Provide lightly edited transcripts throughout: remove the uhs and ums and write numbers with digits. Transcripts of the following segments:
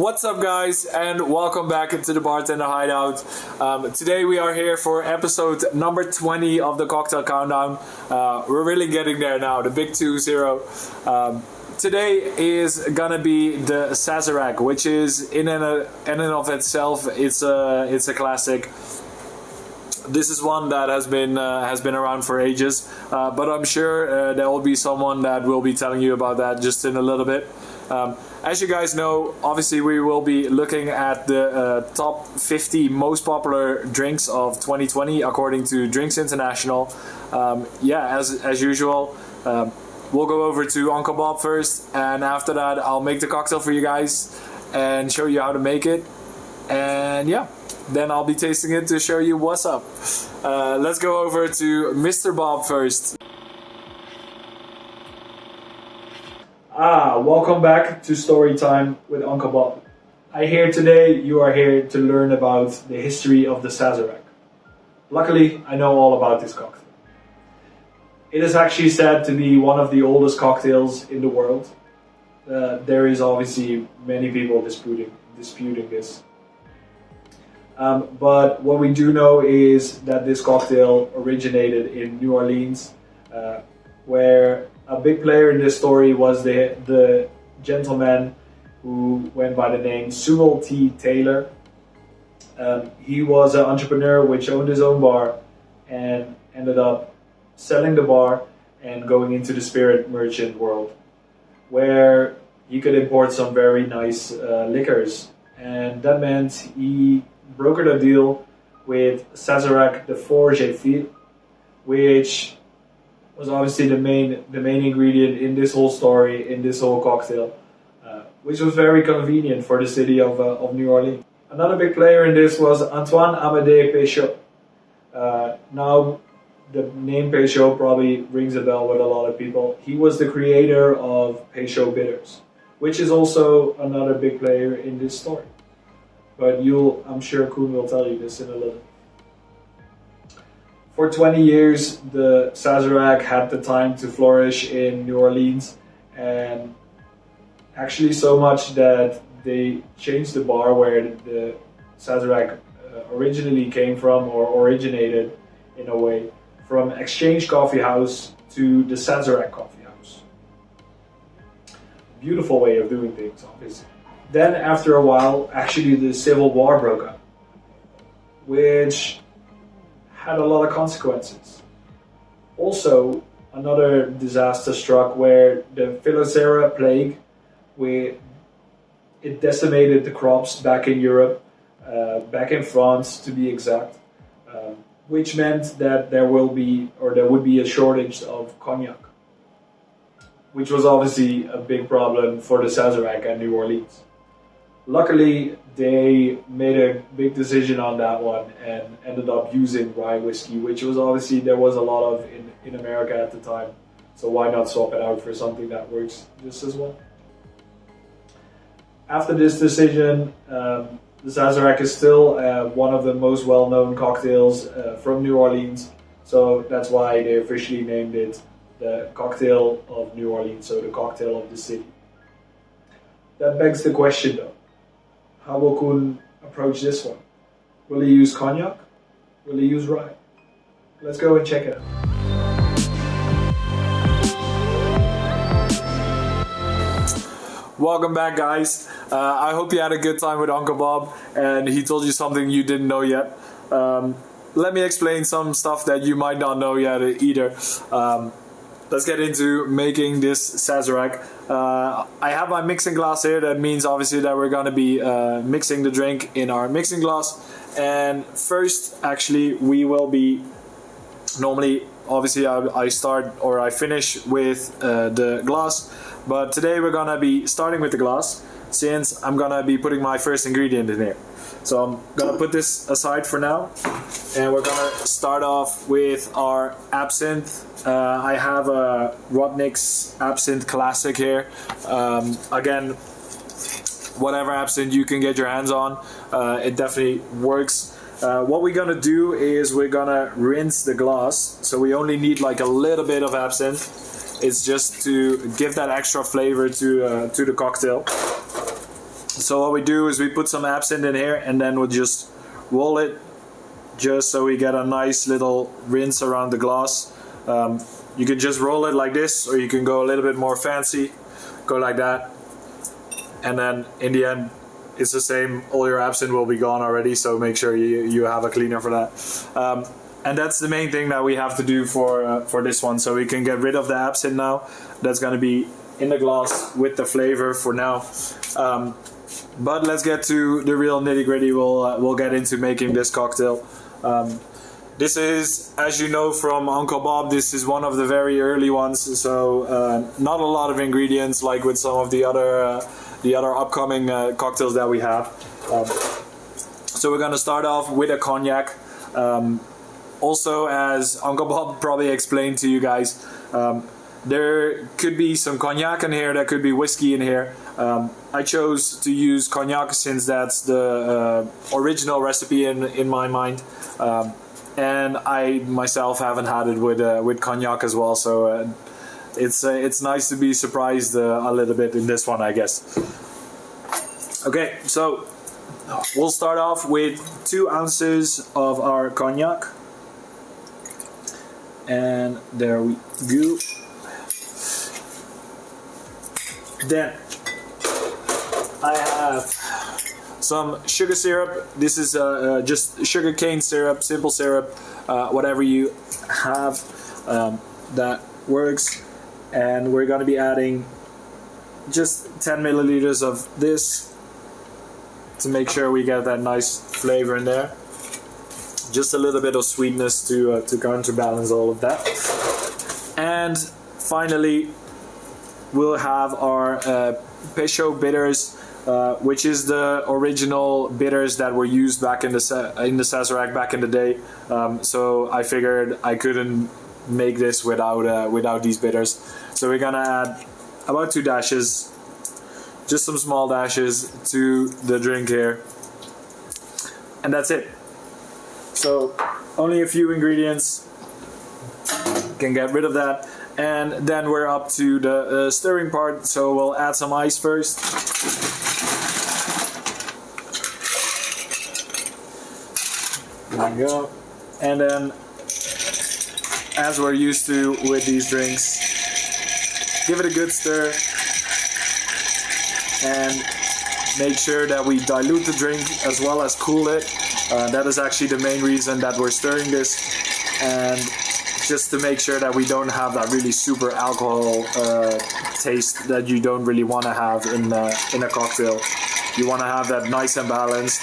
What's up, guys, and welcome back into the Bartender Hideout. Today we are here for episode number 20 of the Cocktail Countdown. We're really getting there now, the big 2-0. Today is gonna be the Sazerac, which is in and of itself, it's a classic. This is one that has been around for ages, but I'm sure there will be someone that will be telling you about that just in a little bit. As you guys know, obviously we will be looking at the top 50 most popular drinks of 2020 according to Drinks International. As usual, we'll go over to Uncle Bob first, and after that I'll make the cocktail for you guys and show you how to make it. And then I'll be tasting it to show you what's up. Let's go over to Mr. Bob first. Welcome back to Story Time with Uncle Bob. I hear today you are here to learn about the history of the Sazerac. Luckily, I know all about this cocktail. It is actually said to be one of the oldest cocktails in the world. There is obviously many people disputing this. But what we do know is that this cocktail originated in New Orleans, where a big player in this story was the gentleman who went by the name Sewell T. Taylor. He was an entrepreneur which owned his own bar and ended up selling the bar and going into the spirit merchant world, where he could import some very nice liquors. And that meant he brokered a deal with Sazerac de Forges, which was obviously the main ingredient in this whole story, in this whole cocktail, which was very convenient for the city of New Orleans. Another big player in this was Antoine Amédée Peychaud. Now, the name Peychaud probably rings a bell with a lot of people. He was the creator of Peychaud bitters, which is also another big player in this story. But I'm sure Koen will tell you this in a little. For 20 years, the Sazerac had the time to flourish in New Orleans, and actually so much that they changed the bar where the Sazerac originally came from, or originated in a way, from Exchange Coffee House to the Sazerac Coffee House. Beautiful way of doing things, obviously. Then after a while, actually the Civil War broke up, which had a lot of consequences. Also, another disaster struck where the Phylloxera plague, it decimated the crops back in Europe, back in France to be exact, which meant that there would be a shortage of cognac, which was obviously a big problem for the Sazerac and New Orleans. Luckily, they made a big decision on that one and ended up using rye whiskey, which was obviously there was a lot of in America at the time. So why not swap it out for something that works just as well? After this decision, the Sazerac is still one of the most well-known cocktails from New Orleans. So that's why they officially named it the Cocktail of New Orleans, so the cocktail of the city. That begs the question though. How will Koen approach this one? Will he use cognac? Will he use rye? Let's go and check it out. Welcome back, guys. I hope you had a good time with Uncle Bob and he told you something you didn't know yet. Let me explain some stuff that you might not know yet either. Let's get into making this Sazerac. I have my mixing glass here. That means obviously that we're going to be mixing the drink in our mixing glass. And first, actually, we will be normally, obviously, I finish with the glass. But today we're going to be starting with the glass, since I'm going to be putting my first ingredient in here. So I'm going to put this aside for now, and we're going to start off with our absinthe. I have a Rotnick's Absinthe Classic here. Again, whatever absinthe you can get your hands on, it definitely works. What we're going to do is we're going to rinse the glass, so we only need like a little bit of absinthe. It's just to give that extra flavor to the cocktail. So what we do is we put some absinthe in here, and then we'll just roll it, just so we get a nice little rinse around the glass. You can just roll it like this, or you can go a little bit more fancy, go like that, and then in the end it's the same. All your absinthe will be gone already, so make sure you have a cleaner for that. And that's the main thing that we have to do for this one. So we can get rid of the absinthe now. That's going to be in the glass with the flavor for now. But let's get to the real nitty gritty. We'll get into making this cocktail. This is, as you know from Uncle Bob, this is one of the very early ones. So not a lot of ingredients like with some of the other upcoming cocktails that we have. So we're going to start off with a cognac. Also, as Uncle Bob probably explained to you guys, there could be some cognac in here, there could be whiskey in here. I chose to use cognac since that's the original recipe in my mind. And I myself haven't had it with cognac as well, so it's nice to be surprised a little bit in this one, I guess. Okay, so we'll start off with 2 ounces of our cognac. And there we go. Then I have some sugar syrup. This is just sugar cane syrup, simple syrup, whatever you have that works. And we're going to be adding just 10 milliliters of this to make sure we get that nice flavor in there. Just a little bit of sweetness to counterbalance all of that. And finally, we'll have our Peychaud bitters, which is the original bitters that were used back in the Sazerac back in the day. So I figured I couldn't make this without these bitters. So we're gonna add about 2 dashes, just some small dashes to the drink here, and that's it. So only a few ingredients, can get rid of that, and then we're up to the stirring part. So we'll add some ice first. There we go. And then, as we're used to with these drinks, give it a good stir and make sure that we dilute the drink as well as cool it. That is actually the main reason that we're stirring this, and just to make sure that we don't have that really super alcohol taste that you don't really want to have in a cocktail. You want to have that nice and balanced.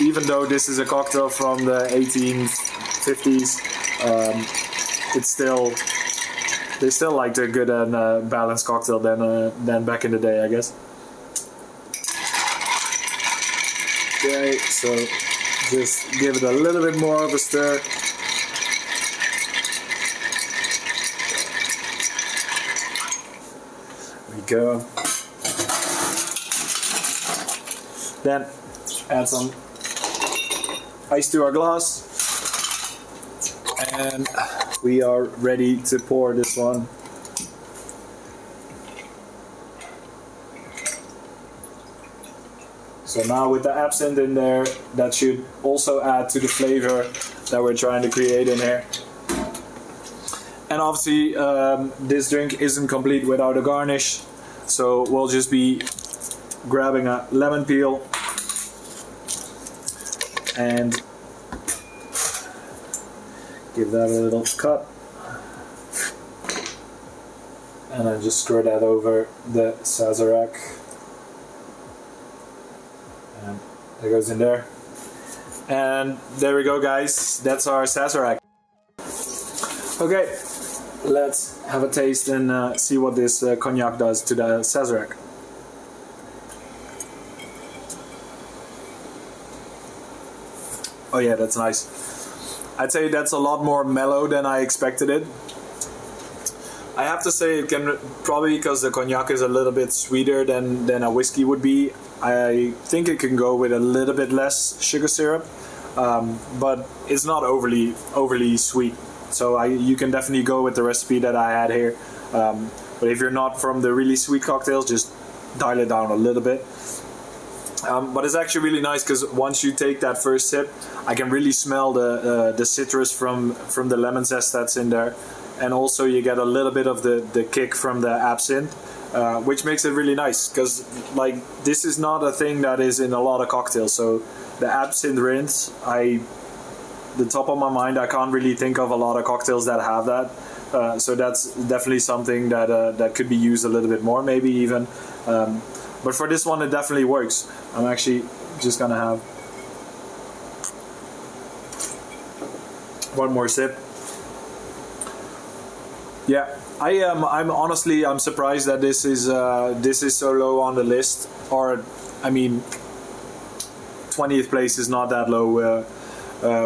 Even though this is a cocktail from the 1850s, they still liked a good and balanced cocktail than back in the day, I guess. Okay, so just give it a little bit more of a stir. There we go. Then add some ice to our glass, and we are ready to pour this one. So now with the absinthe in there, that should also add to the flavor that we're trying to create in here. And obviously this drink isn't complete without a garnish, so we'll just be grabbing a lemon peel and give that a little cut, and then just squirt that over the Sazerac. And that goes in there. And there we go, guys. That's our Sazerac. Okay, let's have a taste and see what this cognac does to the Sazerac. Oh yeah, that's nice. I'd say that's a lot more mellow than I expected it. I have to say it can, probably because the cognac is a little bit sweeter than a whiskey would be, I think it can go with a little bit less sugar syrup, but it's not overly sweet. So you can definitely go with the recipe that I had here. But if you're not from the really sweet cocktails, just dial it down a little bit. But it's actually really nice because once you take that first sip, I can really smell the citrus from the lemon zest that's in there, and also you get a little bit of the kick from the absinthe, which makes it really nice. Because like this is not a thing that is in a lot of cocktails. So the absinthe rinse, the top of my mind, I can't really think of a lot of cocktails that have that. So that's definitely something that could be used a little bit more, maybe even. But for this one, it definitely works. I'm actually just gonna have one more sip. Yeah, I'm honestly surprised that this is so low on the list. Or, I mean, 20th place is not that low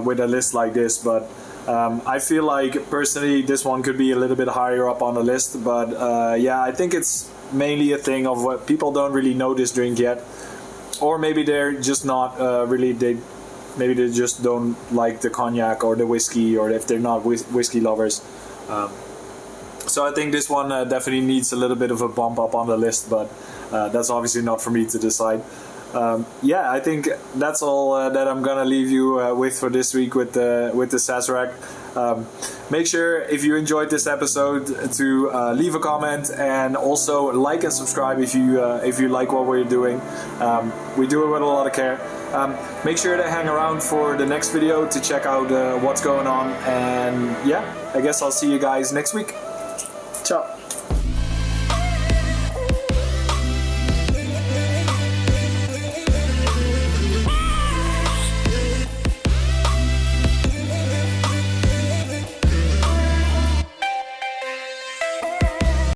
with a list like this, but. I feel like personally this one could be a little bit higher up on the list, but yeah, I think it's mainly a thing of what people don't really know this drink yet, or maybe they're just not maybe they just don't like the cognac or the whiskey, or if they're not whiskey lovers. So I think this one definitely needs a little bit of a bump up on the list, but that's obviously not for me to decide. Yeah, I think that's all that I'm gonna leave you with for this week with the Sazerac. Make sure, if you enjoyed this episode, to leave a comment, and also like and subscribe if you like what we're doing. We do it with a lot of care. Make sure to hang around for the next video to check out what's going on, and yeah, I guess I'll see you guys next week. Ciao.